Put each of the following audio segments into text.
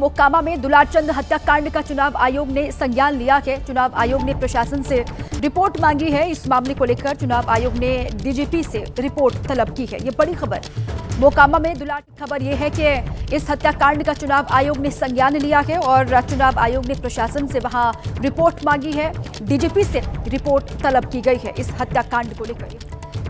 मोकामा में दुलारचंद हत्याकांड का चुनाव आयोग ने संज्ञान लिया है। चुनाव आयोग ने प्रशासन से रिपोर्ट मांगी है। इस मामले को लेकर चुनाव आयोग ने डीजीपी से रिपोर्ट तलब की है। ये बड़ी खबर मोकामा में दुलार की खबर यह है कि इस हत्याकांड का चुनाव आयोग ने संज्ञान लिया है और चुनाव आयोग ने प्रशासन से वहां रिपोर्ट मांगी है। डीजीपी से रिपोर्ट तलब की गई है इस हत्याकांड को लेकर।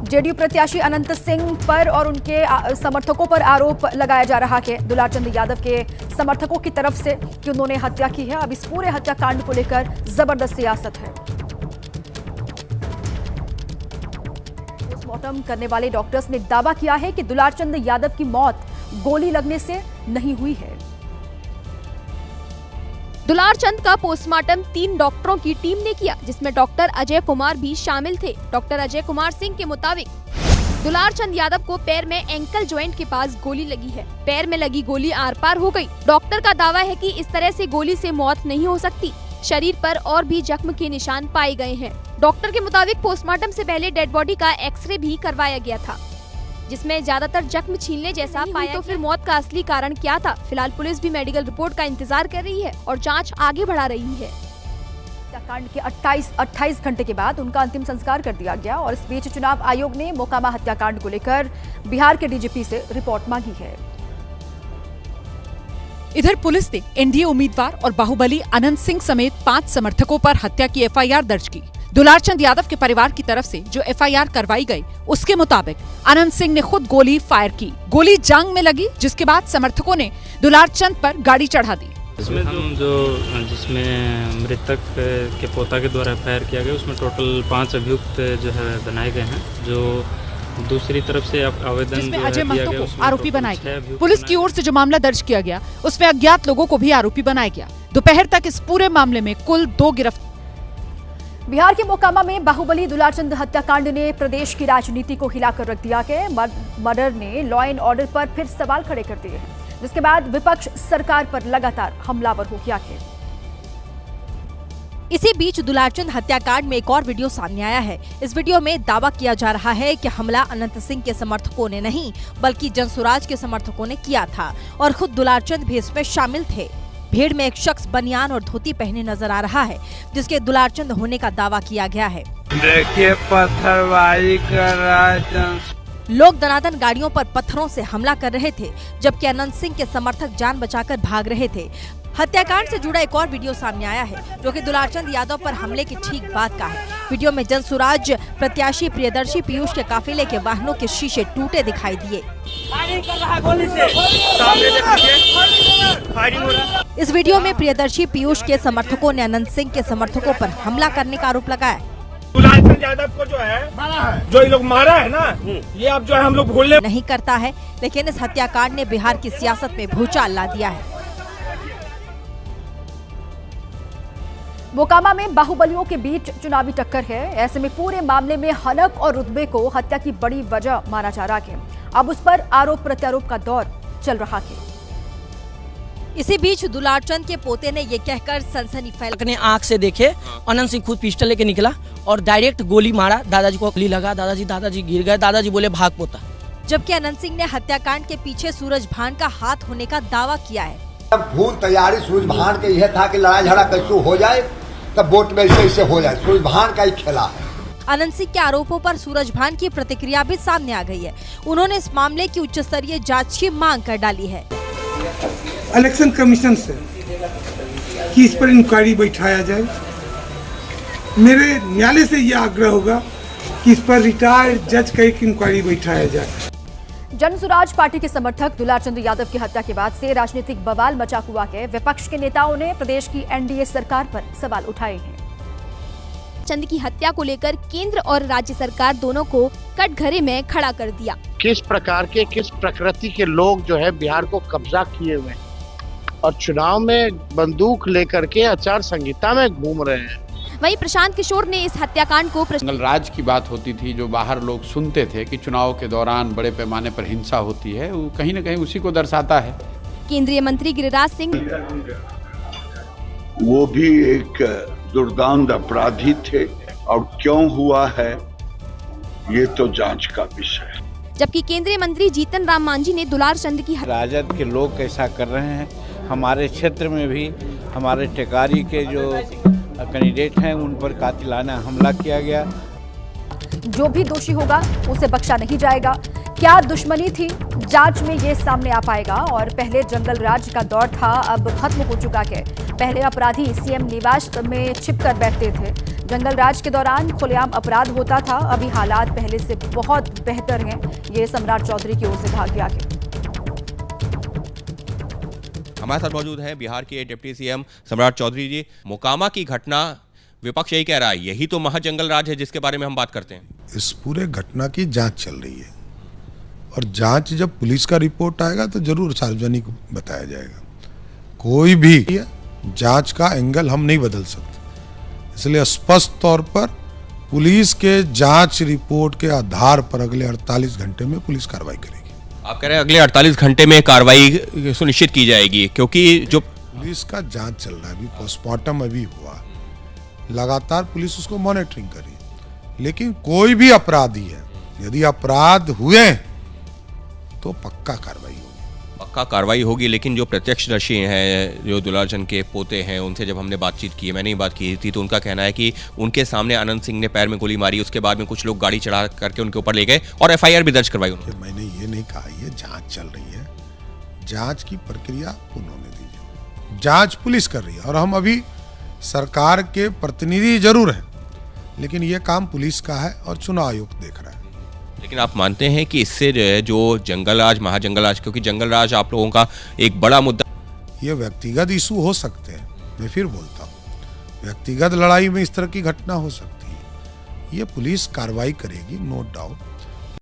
जेडीयू प्रत्याशी अनंत सिंह पर और उनके समर्थकों पर आरोप लगाया जा रहा है दुलारचंद यादव के समर्थकों की तरफ से कि उन्होंने हत्या की है। अब इस पूरे हत्याकांड को लेकर जबरदस्त सियासत है। पोस्टमार्टम करने वाले डॉक्टर्स ने दावा किया है कि दुलारचंद यादव की मौत गोली लगने से नहीं हुई है। दुलारचंद का पोस्टमार्टम 3 डॉक्टरों की टीम ने किया, जिसमें डॉक्टर अजय कुमार भी शामिल थे। डॉक्टर अजय कुमार सिंह के मुताबिक दुलारचंद यादव को पैर में एंकल जॉइंट के पास गोली लगी है। पैर में लगी गोली आर पार हो गई। डॉक्टर का दावा है कि इस तरह से गोली से मौत नहीं हो सकती। शरीर पर और भी जख्म के निशान पाए गए हैं। डॉक्टर के मुताबिक पोस्टमार्टम से पहले डेड बॉडी का एक्सरे भी करवाया गया था, जिसमें ज्यादातर जख्म छीलने जैसा पाया। तो फिर मौत का असली कारण क्या था? फिलहाल पुलिस भी मेडिकल रिपोर्ट का इंतजार कर रही है और जांच आगे बढ़ा रही है। हत्याकांड के 28 घंटे के बाद उनका अंतिम संस्कार कर दिया गया और इस बीच चुनाव आयोग ने मोकामा हत्याकांड को लेकर बिहार के डीजीपी से रिपोर्ट मांगी है। इधर पुलिस ने एनडीए उम्मीदवार और बाहुबली अनंत सिंह समेत 5 समर्थकों पर हत्या की एफआईआर दर्ज की। दुलारचंद यादव के परिवार की तरफ से जो एफआईआर करवाई गई, उसके मुताबिक अनंत सिंह ने खुद गोली फायर की। गोली जांघ में लगी, जिसके बाद समर्थकों ने दुलारचंद पर गाड़ी चढ़ा दी। जिसमें मृतक के पोता के द्वारा फायर किया गया, उसमें टोटल 5 अभियुक्त जो है बनाए गए हैं। जो दूसरी तरफ से आवेदन जिसमें अजय महतो को आरोपी बनाया गया। पुलिस की ओर से जो मामला दर्ज किया गया, उसमें अज्ञात लोगों को भी आरोपी बनाया गया। दोपहर तक इस पूरे मामले में कुल 2 गिरफ्तार। बिहार के मोकामा में बाहुबली दुलारचंद हत्याकांड ने प्रदेश की राजनीति को हिलाकर रख दिया है। मर्डर ने लॉ एंड ऑर्डर पर फिर सवाल खड़े कर दिए हैं, जिसके बाद विपक्ष सरकार पर लगातार हमलावर हो गया है। इसी बीच दुलारचंद हत्याकांड में एक और वीडियो सामने आया है। इस वीडियो में दावा किया जा रहा है कि हमला अनंत सिंह के समर्थकों ने नहीं, बल्कि जनसुराज के समर्थकों ने किया था और खुद दुलारचंद भी इसमें शामिल थे। भीड़ में एक शख्स बनियान और धोती पहने नजर आ रहा है, जिसके दुलारचंद होने का दावा किया गया है। देखिए पत्थरबाजी कर रहा है। लोग दनादन गाड़ियों पर पत्थरों से हमला कर रहे थे, जबकि अनंत सिंह के समर्थक जान बचाकर भाग रहे थे। हत्याकांड से जुड़ा एक और वीडियो सामने आया है, जो कि दुलारचंद यादव पर हमले की ठीक बाद का है। वीडियो में जनसुराज प्रत्याशी प्रियदर्शी पीयूष के काफिले के वाहनों के शीशे टूटे दिखाई दिए। इस वीडियो में प्रियदर्शी पीयूष के समर्थकों ने अनंत सिंह के समर्थकों पर हमला करने का आरोप लगाया। दुलारचंद यादव को जो है, जो ये लोग मारा है ना, ये अब जो है हम लोग भूलने नहीं करता है। लेकिन इस हत्याकांड ने बिहार की सियासत में भूचाल ला दिया है। मोकामा में बाहुबलियों के बीच चुनावी टक्कर है। ऐसे में पूरे मामले में हनक और रुतबे को हत्या की बड़ी वजह माना जा रहा है। अब उस पर आरोप प्रत्यारोप का दौर चल रहा है। इसी बीच दुलारचंद के पोते ने ये कहकर सनसनी फैल अपने आंख से देखे, अनंत सिंह खुद पिस्टल लेके निकला और डायरेक्ट गोली मारा। दादाजी को गोली लगा, दादाजी गिर गए। दादाजी बोले भाग पोता। जबकि अनंत सिंह ने हत्याकांड के पीछे सूरज भान का हाथ होने का दावा किया है। फूल तैयारी सूरज भान के यह था कि लड़ाई झगड़ा कैसे हो जाए, तब वोट में ऐसे हो जाए। सूरज भान का ही खेला है। अनंत सिंह के आरोपों पर सूरज भान की प्रतिक्रिया भी सामने आ गई है। उन्होंने इस मामले की उच्च स्तरीय जांच की मांग कर डाली है। इलेक्शन कमीशन से कि इस पर इंक्वायरी बैठाया जाए। मेरे न्यायालय से यह आग्रह होगा कि इस पर रिटायर्ड जज का एक इंक्वायरी बैठाया जाए। जनसुराज पार्टी के समर्थक दुलारचंद यादव की हत्या के बाद से राजनीतिक बवाल मचा हुआ है। विपक्ष के नेताओं ने प्रदेश की एनडीए सरकार पर सवाल उठाए हैं। चंद की हत्या को लेकर केंद्र और राज्य सरकार दोनों को कटघरे में खड़ा कर दिया। किस प्रकार के, किस प्रकृति के लोग जो है बिहार को कब्जा किए हुए हैं और चुनाव में बंदूक लेकर के आचार संहिता में घूम रहे हैं। वहीं प्रशांत किशोर ने इस हत्याकांड को जंगल राज की बात होती थी, जो बाहर लोग सुनते थे कि चुनाव के दौरान बड़े पैमाने पर हिंसा होती है, वो कहीं न कहीं उसी को दर्शाता है। केंद्रीय मंत्री गिरिराज सिंह वो भी एक दुर्दांत अपराधी थे और क्यों हुआ है ये तो जांच का विषय है। जबकि केंद्रीय मंत्री जीतन राम मांझी ने दुलारचंद की राजद के लोग कैसा कर रहे हैं, हमारे क्षेत्र में भी हमारे टेकारी के जो कैंडिडेट हैं उन पर कातिलाना हमला किया गया। जो भी दोषी होगा उसे बख्शा नहीं जाएगा। क्या दुश्मनी थी, जांच में ये सामने आ पाएगा। और पहले जंगल राज का दौर था, अब खत्म हो चुका है। पहले अपराधी सीएम निवास में छिपकर बैठते थे। जंगल राज के दौरान खुलेआम अपराध होता था। अभी हालात पहले से बहुत बेहतर हैं। ये सम्राट चौधरी की ओर से कहा गया है। हमारे साथ मौजूद हैं बिहार के डिप्टी सीएम सम्राट चौधरी जी। मोकामा की घटना, विपक्ष यही कह रहा है यही तो महाजंगल राज है जिसके बारे में हम बात करते हैं। इस पूरे घटना की जांच चल रही है और जांच जब पुलिस का रिपोर्ट आएगा तो जरूर सार्वजनिक बताया जाएगा। कोई भी जांच का एंगल हम नहीं बदल सकते, इसलिए स्पष्ट तौर पर पुलिस के जांच रिपोर्ट के आधार पर अगले 48 घंटे में पुलिस कार्रवाई करेगी। आप कह रहे हैं अगले 48 घंटे में कार्रवाई सुनिश्चित की जाएगी, क्योंकि जो पुलिस का जांच चल रहा है, अभी पोस्टमार्टम अभी हुआ, लगातार पुलिस उसको मॉनिटरिंग करी। लेकिन कोई भी अपराधी है, यदि अपराध हुए तो पक्का कार्रवाई होगी। पक्का कार्रवाई होगी। लेकिन जो प्रत्यक्षदर्शी हैं, जो दुलारचंद के पोते हैं, उनसे जब हमने बातचीत की, मैंने ही बात की थी, तो उनका कहना है कि उनके सामने अनंत सिंह ने पैर में गोली मारी, उसके बाद में कुछ लोग गाड़ी चढ़ा करके उनके ऊपर ले गए और एफआईआर भी दर्ज करवाई उन्होंने। मैंने ये नहीं कहा, ये जांच चल रही है, जांच की प्रक्रिया उन्होंने दीजिए। जांच पुलिस कर रही है और हम अभी सरकार के प्रतिनिधि जरूर हैं, लेकिन ये काम पुलिस का है और चुनाव आयोग देख रहा है। लेकिन आप मानते हैं कि इससे जो है, जो जंगल राज, महाजंगल राज, क्योंकि जंगल राज आप लोगों का एक बड़ा मुद्दा, ये व्यक्तिगत इशू हो सकते हैं, मैं फिर बोलता हूँ व्यक्तिगत लड़ाई में इस तरह की घटना हो सकती है। ये पुलिस कार्रवाई करेगी, नो डाउट।